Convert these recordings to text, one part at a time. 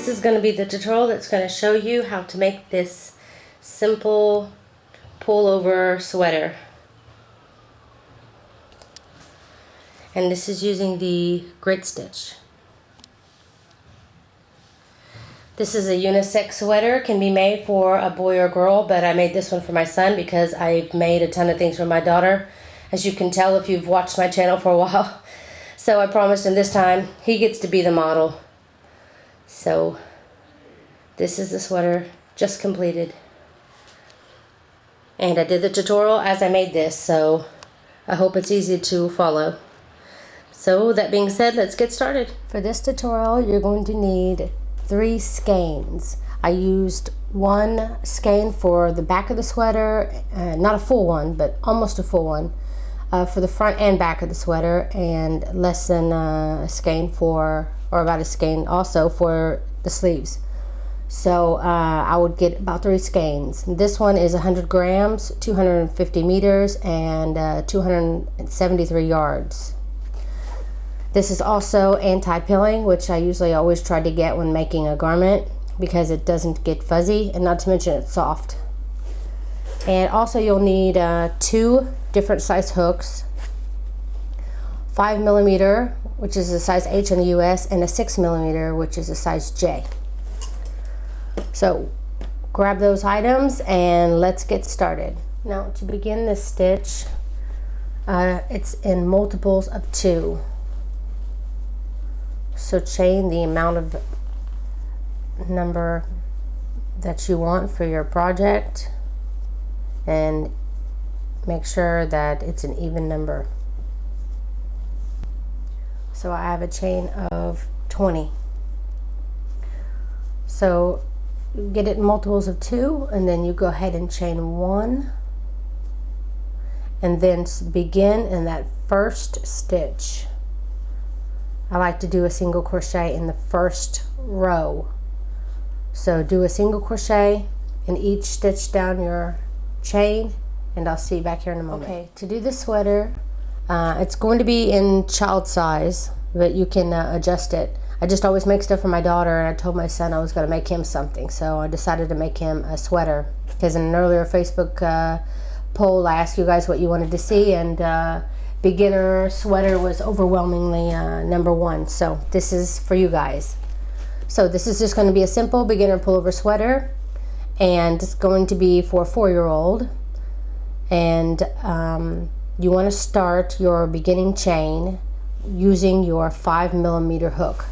This is going to be the tutorial that's going to show you how to make this simple pullover sweater. And this is using the grid stitch. This is a unisex sweater, can be made for a boy or girl, but I made this one for my son because I've made a ton of things for my daughter, as you can tell if you've watched my channel for a while. So I promised him this time he gets to be the model. So this is the sweater just completed. And I did the tutorial as I made this, so I hope it's easy to follow. So that being said, let's get started. For this tutorial, you're going to need 3 skeins. I used 1 skein for the back of the sweater, not a full one, but almost a full one, for the front and back of the sweater, and less than a skein for, or about a skein also for the sleeves. So I would get about 3 skeins. This one is 100 grams, 250 meters, and 273 yards. This is also anti-pilling, which I usually always try to get when making a garment because it doesn't get fuzzy, and not to mention it's soft. And also you'll need 2 different size hooks, 5 millimeter, which is a size H in the US, and a 6 millimeter, which is a size J. So grab those items and let's get started. Now to begin this stitch, it's in multiples of 2. So chain the amount of number that you want for your project and make sure that it's an even number. So I have a chain of 20. So you get it in multiples of 2, and then you go ahead and chain 1, and then begin in that first stitch. I like to do a single crochet in the first row. So do a single crochet in each stitch down your chain, and I'll see you back here in a moment. Okay, to do the sweater, it's going to be in child size, but you can adjust it. I just always make stuff for my daughter, and I told my son I was going to make him something, so I decided to make him a sweater. Because in an earlier Facebook poll, I asked you guys what you wanted to see, and beginner sweater was overwhelmingly number 1. So this is for you guys. So this is just going to be a simple beginner pullover sweater, and it's going to be for a 4-year-old. And you want to start your beginning chain using your 5 millimeter hook.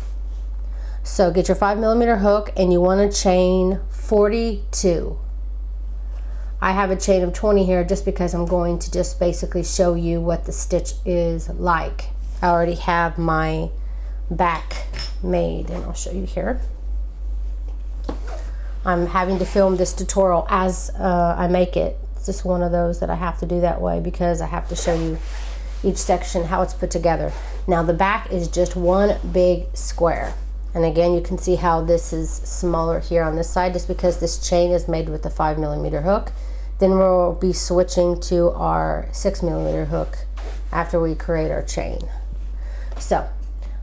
So get your 5 millimeter hook, and you want to chain 42. I have a chain of 20 here just because I'm going to just basically show you what the stitch is like. I already have my back made, and I'll show you here. I'm having to film this tutorial as I make it. It's just one of those that I have to do that way because I have to show you each section how it's put together. Now the back is just one big square. And again, you can see how this is smaller here on this side just because this chain is made with the 5 millimeter hook. Then we'll be switching to our 6 millimeter hook after we create our chain. So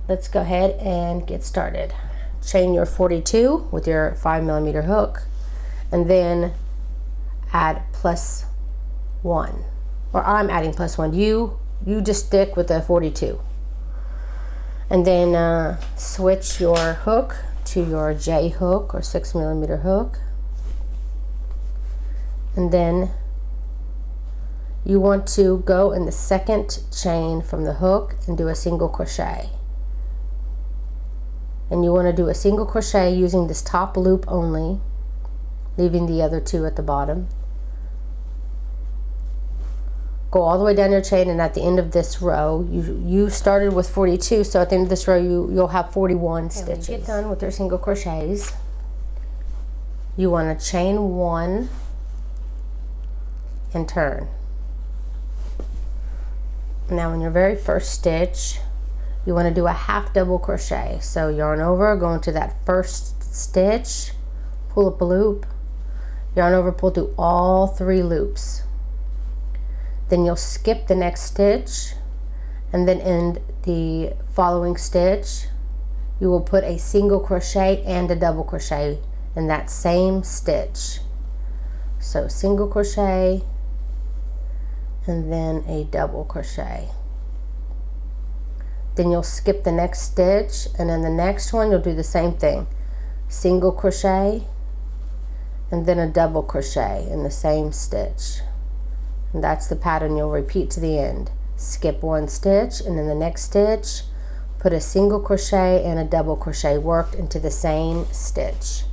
let's go ahead and get started. Chain your 42 with your 5 millimeter hook, and then add +1. Or I'm adding +1. You just stick with the 42. And then switch your hook to your J hook or 6 millimeter hook. And then you want to go in the second chain from the hook and do a single crochet. And you want to do a single crochet using this top loop only, leaving the other 2 at the bottom. Go all the way down your chain, and at the end of this row, you started with 42, so at the end of this row you'll have 41 stitches. When you get done with your single crochets, you want to chain 1 and turn. Now in your very first stitch, you want to do a half double crochet. So yarn over, go into that first stitch, pull up a loop, yarn over, pull through all 3 loops. Then you'll skip the next stitch, and then in the following stitch you will put a single crochet and a double crochet in that same stitch. So single crochet and then a double crochet. Then you'll skip the next stitch, and then the next one you'll do the same thing. Single crochet and then a double crochet in the same stitch. And that's the pattern you'll repeat to the end. Skip one stitch, and then the next stitch put a single crochet and a double crochet worked into the same stitch.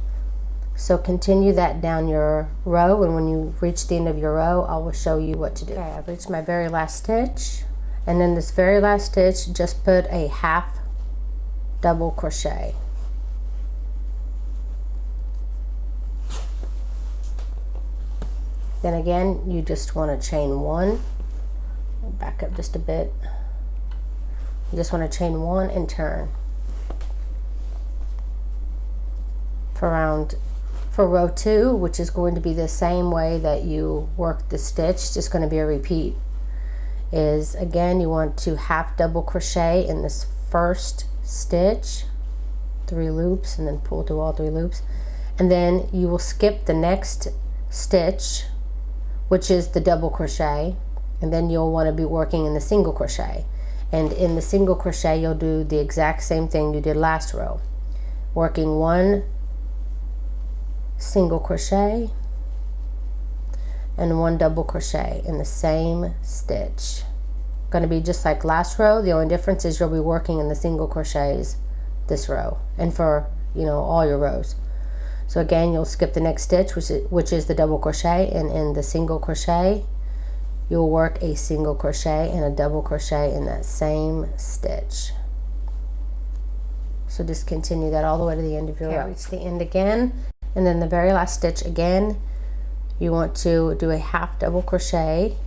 So continue that down your row, and when you reach the end of your row, I will show you what to do. Okay, I've reached my very last stitch, and in this very last stitch, just put a half double crochet. Then again, you just want to chain one. Back up just a bit. You just want to chain one and turn. For row 2, which is going to be the same way that you work the stitch, just going to be a repeat, is again you want to half double crochet in this first stitch, 3 loops, and then pull through all 3 loops, and then you will skip the next stitch, which is the double crochet, and then you'll want to be working in the single crochet. And in the single crochet you'll do the exact same thing you did last row, working 1 single crochet and 1 double crochet in the same stitch. Going to be just like last row. The only difference is you'll be working in the single crochets this row, and for all your rows. So again, you'll skip the next stitch, which is the double crochet, and in the single crochet you'll work a single crochet and a double crochet in that same stitch. So just continue that all the way to the end of your row. Reach the end again, and then the very last stitch again, you want to do a half double crochet,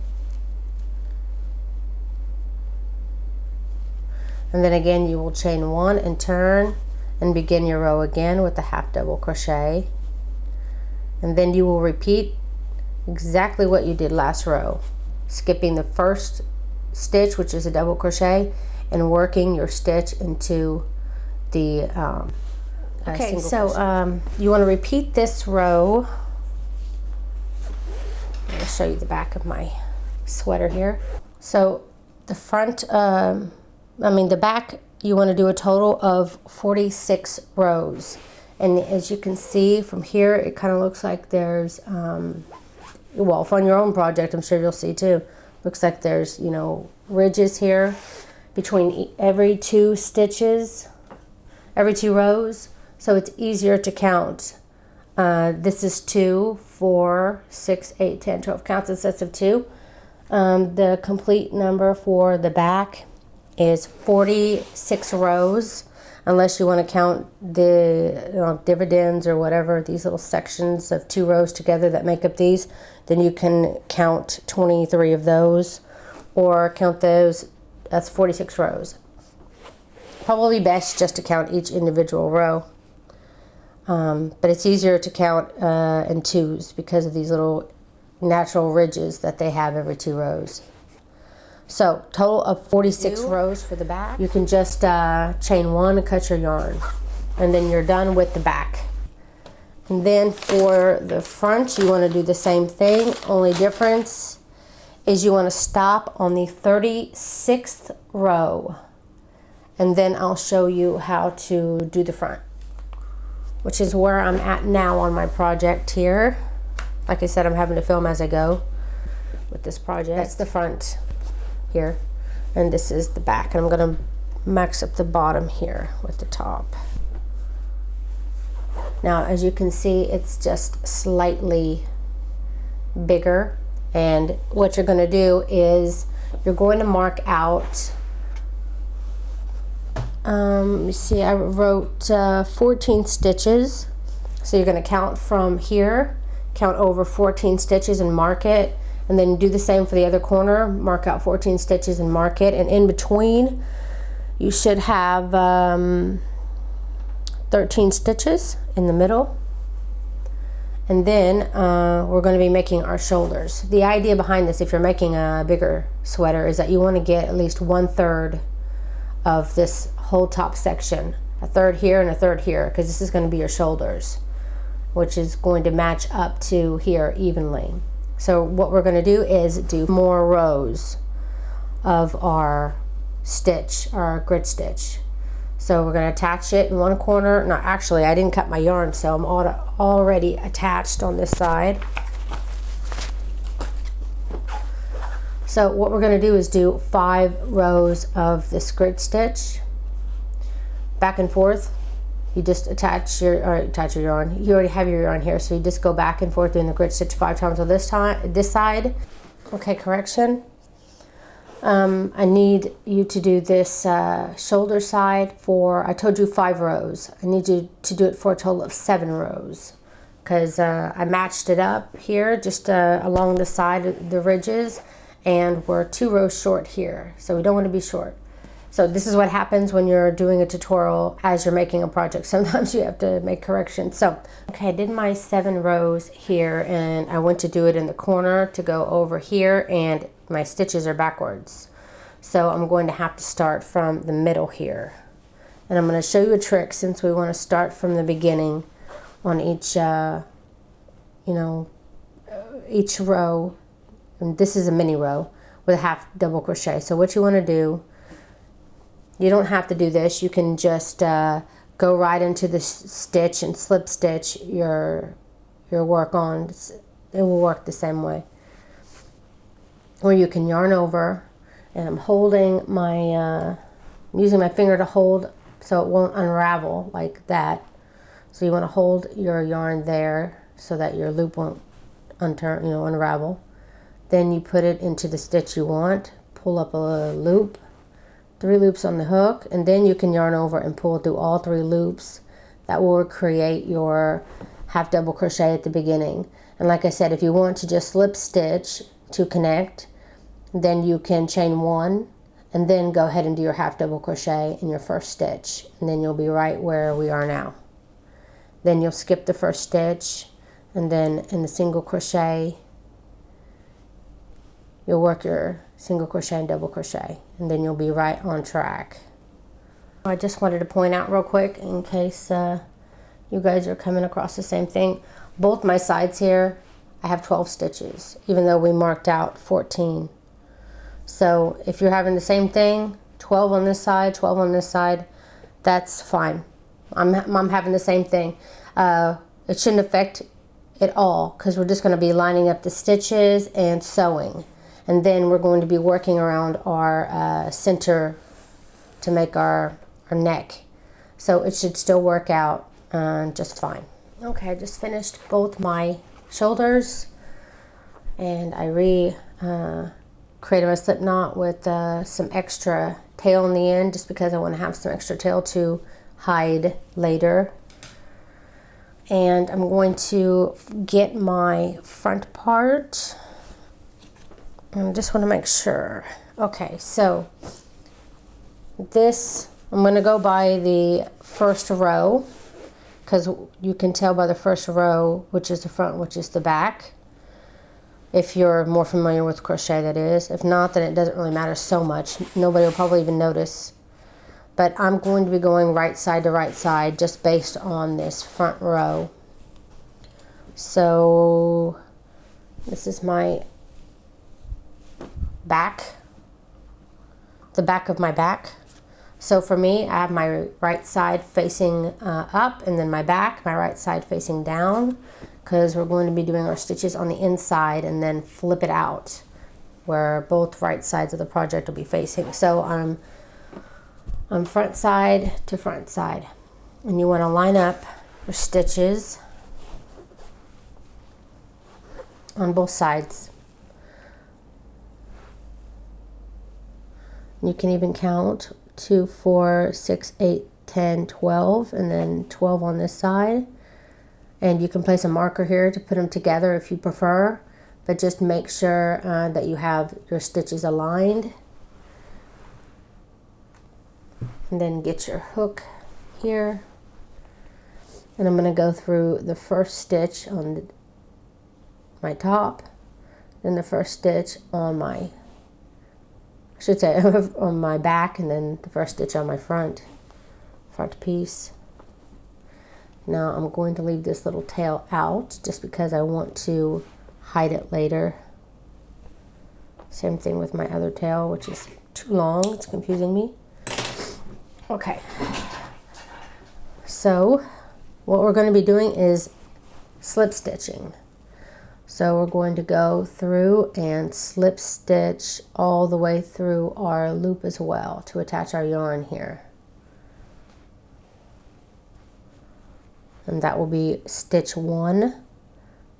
and then again you will chain 1 and turn and begin your row again with a half double crochet, and then you will repeat exactly what you did last row, skipping the first stitch, which is a double crochet, and working your stitch into the okay, so you want to repeat this row. I'm going to show you the back of my sweater here. So the front, the back, you want to do a total of 46 rows. And as you can see from here, it kind of looks like there's, well, on your own project, I'm sure you'll see too, looks like there's, ridges here between every 2 stitches, every 2 rows. So it's easier to count. This is 2, 4, 6, 8, 10, 12, counts in sets of 2. The complete number for the back is 46 rows, unless you want to count the dividends or whatever, these little sections of 2 rows together that make up these. Then you can count 23 of those, or count those. That's 46 rows. Probably best just to count each individual row. But it's easier to count in 2s because of these little natural ridges that they have every 2 rows. So total of 46 rows for the back. You can just chain 1 and cut your yarn, and then you're done with the back. And then for the front, you want to do the same thing. Only difference is you want to stop on the 36th row, and then I'll show you how to do the front, which is where I'm at now on my project here. Like I said, I'm having to film as I go with this project. That's the front here, and this is the back, and I'm going to max up the bottom here with the top. Now, as you can see, it's just slightly bigger, and what you're going to do is you're going to mark out, let me see, I wrote 14 stitches, so you're going to count from here, count over 14 stitches and mark it, and then do the same for the other corner, mark out 14 stitches and mark it, and in between you should have 13 stitches in the middle. And then we're going to be making our shoulders. The idea behind this, if you're making a bigger sweater, is that you want to get at least 1/3 of this whole top section a third here and a third here, because this is going to be your shoulders, which is going to match up to here evenly. So what we're going to do is do more rows of our stitch, our grid stitch. So we're going to attach it in one corner. No, actually I didn't cut my yarn, so I'm already attached on this side. So what we're going to do is do 5 rows of this grid stitch, back and forth. You just attach your yarn. You already have your yarn here, so you just go back and forth doing the grid stitch 5 times on this side. Okay, correction. I need you to do this shoulder side for, I told you 5 rows. I need you to do it for a total of 7 rows, because I matched it up here just along the side of the ridges, and we're 2 rows short here, so we don't want to be short. So this is what happens when you're doing a tutorial as you're making a project. Sometimes you have to make corrections. So, okay, I did my 7 rows here, and I went to do it in the corner to go over here, and my stitches are backwards. So I'm going to have to start from the middle here. And I'm going to show you a trick, since we want to start from the beginning on each, each row. And this is a mini row with a half double crochet. So what you want to do, you don't have to do this. You can just go right into the stitch and slip stitch your work on. It will work the same way. Or you can yarn over, and I'm holding my, using my finger to hold so it won't unravel like that. So you want to hold your yarn there so that your loop won't unravel. Then you put it into the stitch you want, pull up a loop, 3 loops on the hook, and then you can yarn over and pull through all 3 loops. That will create your half double crochet at the beginning. And like I said, if you want to just slip stitch to connect, then you can chain 1 and then go ahead and do your half double crochet in your first stitch, and then you'll be right where we are now. Then you'll skip the first stitch, and then in the single crochet you'll work your single crochet and double crochet, and then you'll be right on track. I just wanted to point out real quick, in case you guys are coming across the same thing, both my sides here I have 12 stitches, even though we marked out 14. So if you're having the same thing, 12 on this side, 12 on this side, that's fine. I'm having the same thing. It shouldn't affect it all, because we're just going to be lining up the stitches and sewing. And then we're going to be working around our center to make our neck. So it should still work out just fine. Okay, I just finished both my shoulders, and I created my slip knot with some extra tail in the end, just because I want to have some extra tail to hide later. And I'm going to get my front part. I just want to make sure. Okay, so this, I'm going to go by the first row, because you can tell by the first row which is the front, which is the back. If you're more familiar with crochet, that is. If not, then it doesn't really matter so much. Nobody will probably even notice. But I'm going to be going right side to right side just based on this front row. So this is my back, the back of my back. So for me, I have my right side facing up, and then my right side facing down, because we're going to be doing our stitches on the inside and then flip it out where both right sides of the project will be facing. So I'm front side to front side, and you want to line up your stitches on both sides. You can even count 2, 4, 6, 8, 10, 12, and then 12 on this side. And you can place a marker here to put them together if you prefer, but just make sure that you have your stitches aligned. And then get your hook here. And I'm going to go through the first stitch on my top, then the first stitch on my, on my back, and then the first stitch on my front front piece. Now I'm going to leave this little tail out just because I want to hide it later. Same thing with my other tail, which is too long. It's confusing me. Okay. So what we're going to be doing is slip stitching. So we're going to go through and slip stitch all the way through our loop as well to attach our yarn here. And that will be stitch 1,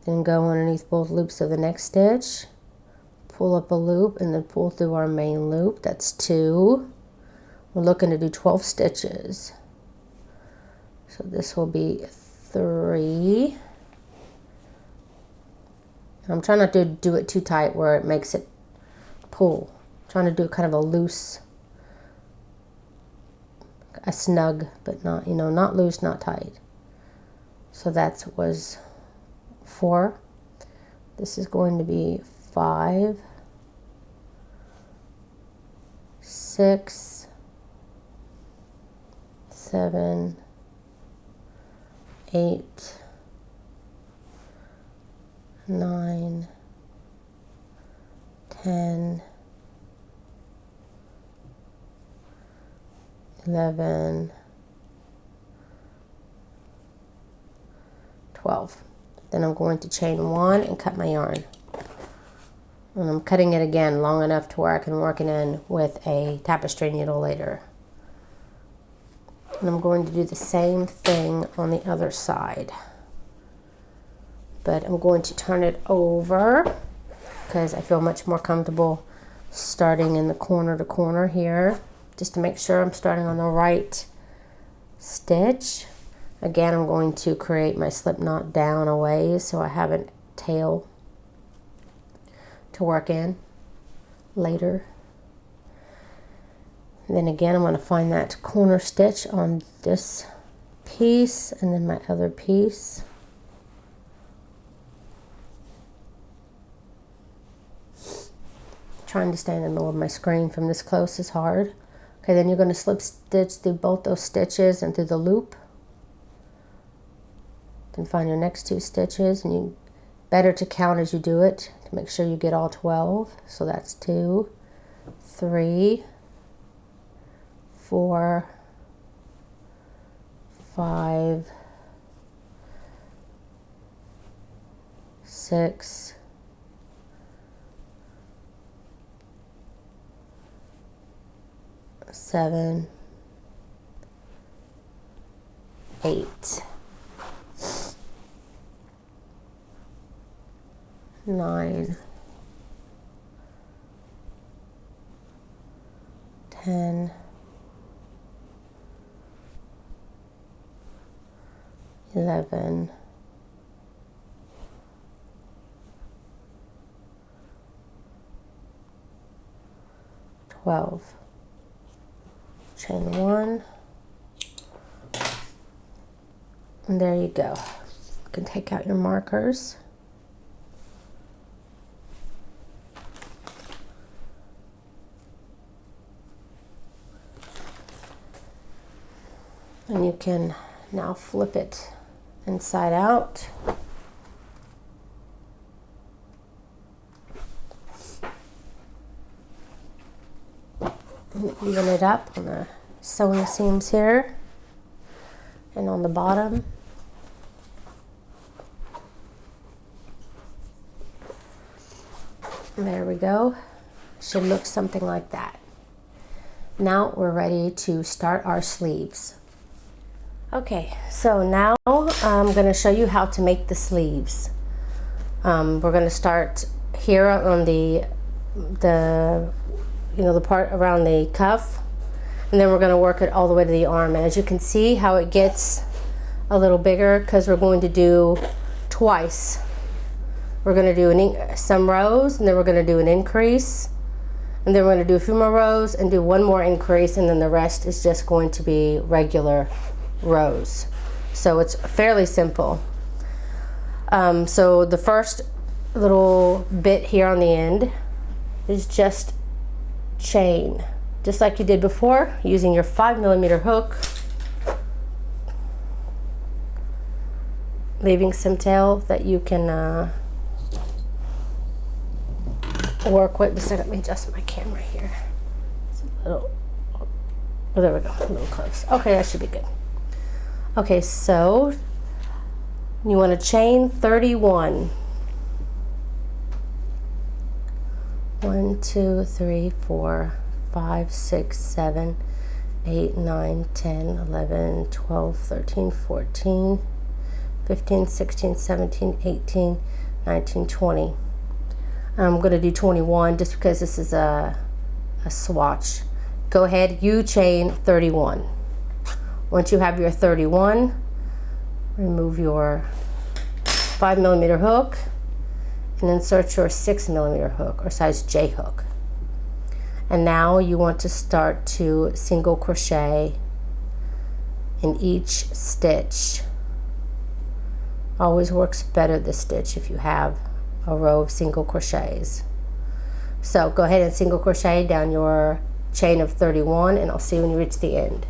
then go underneath both loops of the next stitch, pull up a loop, and then pull through our main loop. That's 2. We're looking to do 12 stitches. So this will be 3. I'm trying not to do it too tight where it makes it pull. I'm trying to do kind of a loose, a snug, but not, you know, not loose, not tight. So that was 4. This is going to be 5, 6, 7, 8, 9, 10, 11, 12. Then I'm going to chain 1 and cut my yarn. And I'm cutting it again long enough to where I can work it in with a tapestry needle later. And I'm going to do the same thing on the other side. But I'm going to turn it over because I feel much more comfortable starting in the corner to corner here, just to make sure I'm starting on the right stitch. Again, I'm going to create my slip knot down a ways so I have a tail to work in later. And then again, I'm going to find that corner stitch on this piece and then my other piece. Trying to stay in the middle of my screen from this close is hard. Okay, then you're going to slip stitch through both those stitches and through the loop. Then find your next 2 stitches, and you better to count as you do it to make sure you get all 12. So that's 2, 3, 4, 5, 6, 7, 8, 9, 10, 11, 12. Chain 1, and there you go. You can take out your markers. And you can now flip it inside out. And even it up on the sewing seams here and on the bottom. There we go. Should look something like that. Now we're ready to start our sleeves. Okay, so now I'm going to show you how to make the sleeves. We're going to start here on the part around the cuff, and then we're going to work it all the way to the arm. And as you can see how it gets a little bigger because we're going to do twice. We're going to do some rows, and then we're going to do an increase, and then we're going to do a few more rows and do one more increase, and then the rest is just going to be regular rows. So it's fairly simple. So the first little bit here on the end is just chain, just like you did before, using your 5mm hook. leaving some tail that you can work with. Just a second, let me adjust my camera here. It's a little, oh, there we go, a little close. Okay, that should be good. Okay, so you want to chain 31. 1, 2, 3, 4, 5, 6, 7, 8, 9, 10, 11, 12, 13, 14, 15, 16, 17, 18, 19, 20. I'm going to do 21 just because this is a swatch. Go ahead, you chain 31. Once you have your 31, remove your 5mm hook and insert your 6mm hook or size J hook. And now you want to start to single crochet in each stitch. Always works better this stitch if you have a row of single crochets. So go ahead and single crochet down your chain of 31, and I'll see you when you reach the end.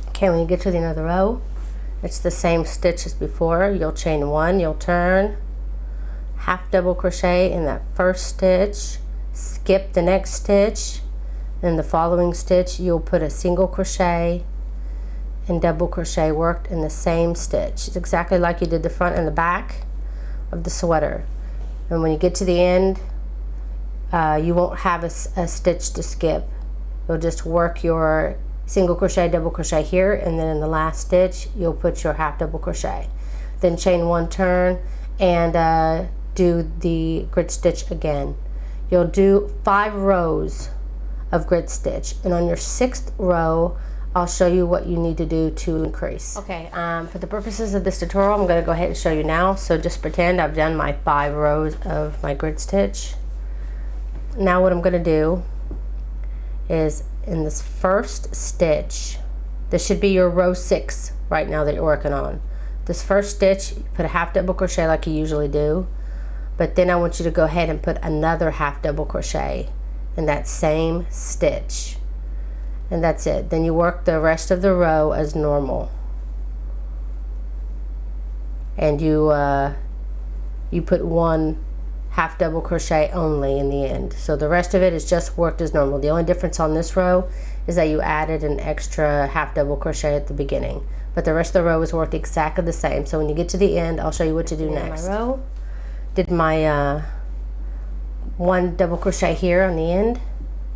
Okay, when you get to the end of the row, it's the same stitch as before. You'll chain 1, you'll turn, half double crochet in that first stitch, skip the next stitch, then the following stitch you'll put a single crochet and double crochet worked in the same stitch. It's exactly like you did the front and the back of the sweater. And when you get to the end, you won't have a stitch to skip. You'll just work your single crochet, double crochet here, and then in the last stitch you'll put your half double crochet. Then chain 1, turn, and do the grid stitch again. You'll do 5 rows of grid stitch, and on your 6th row I'll show you what you need to do to increase. Okay, for the purposes of this tutorial, I'm going to go ahead and show you now. So just pretend I've done my 5 rows of my grid stitch. Now what I'm going to do is in this first stitch, this should be your row 6 right now that you're working on. This first stitch, you put a half double crochet like you usually do, but then I want you to go ahead and put another half double crochet in that same stitch. And that's it. Then you work the rest of the row as normal. And you put 1 half double crochet only in the end. So the rest of it is just worked as normal. The only difference on this row is that you added an extra half double crochet at the beginning. But the rest of the row is worked exactly the same. So when you get to the end, I'll show you what to do next. My row, did my 1 double crochet here on the end,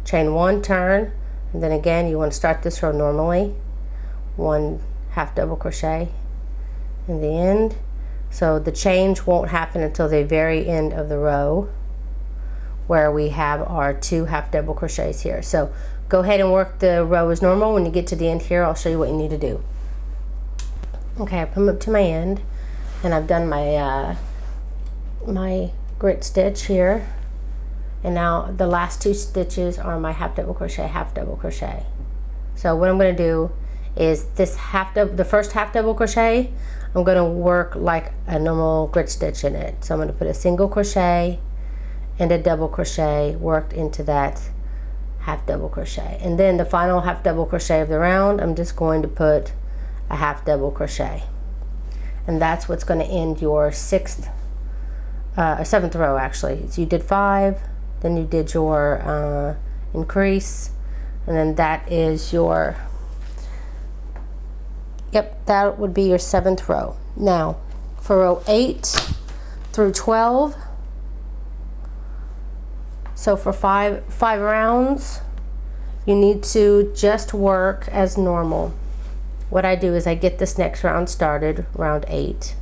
chain 1, turn, and then again you want to start this row normally, 1 half double crochet in the end. So the change won't happen until the very end of the row where we have our 2 half double crochets here. So go ahead and work the row as normal. When you get to the end here, I'll show you what you need to do. Okay, I've come up to my end and I've done my my grit stitch here, and now the last 2 stitches are my half double crochet, half double crochet. So what I'm going to do is this the first half double crochet, I'm going to work like a normal grit stitch in it. So I'm going to put a single crochet and a double crochet worked into that half double crochet, and then the final half double crochet of the round, I'm just going to put a half double crochet, and that's what's going to end your 7th row actually. So you did 5, then you did your increase, and then that is your, yep, that would be your 7th row. Now for row 8 through 12, so for five rounds you need to just work as normal. What I do is I get this next round started, round 8,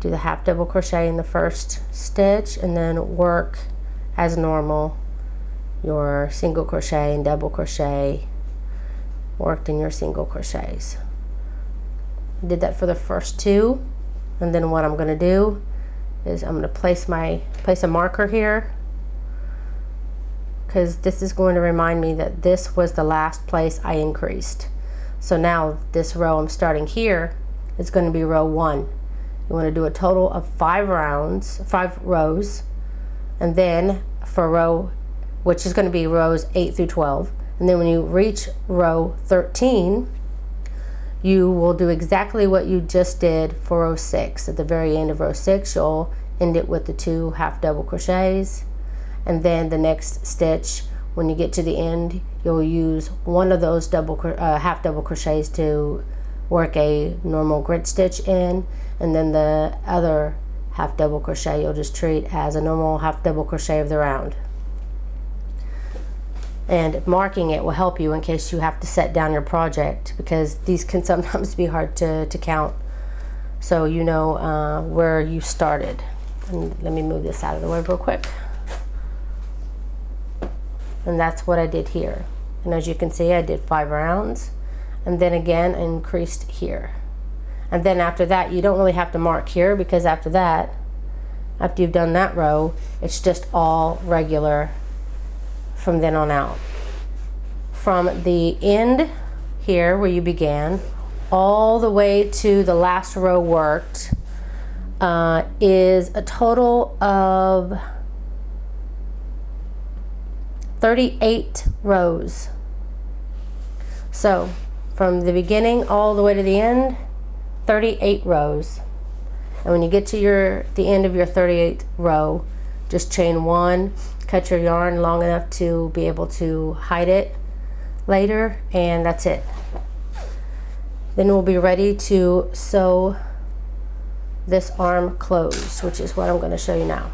do the half double crochet in the first stitch, and then work as normal your single crochet and double crochet worked in your single crochets. Did that for the first 2, and then what I'm going to do is I'm going to place a marker here, because this is going to remind me that this was the last place I increased. So now this row I'm starting here is going to be row 1. You want to do a total of 5 rows, and then for row, which is going to be rows 8 through 12, and then when you reach row 13, you will do exactly what you just did for row 6. At the very end of row 6, you'll end it with the 2 half double crochets, and then the next stitch, when you get to the end, you'll use one of those half double crochets to work a normal grit stitch in, and then the other half double crochet you'll just treat as a normal half double crochet of the round. And marking it will help you in case you have to set down your project, because these can sometimes be hard to count, so you know where you started. And let me move this out of the way real quick. And that's what I did here. And as you can see, I did 5 rounds, and then again I increased here. And then after that, you don't really have to mark here, because after that, after you've done that row, it's just all regular from then on out. From the end here where you began all the way to the last row worked is a total of 38 rows. So from the beginning all the way to the end, 38 rows. And when you get to the end of your 38th row, just chain 1, cut your yarn long enough to be able to hide it later, and that's it. Then we'll be ready to sew this arm closed, which is what I'm going to show you now.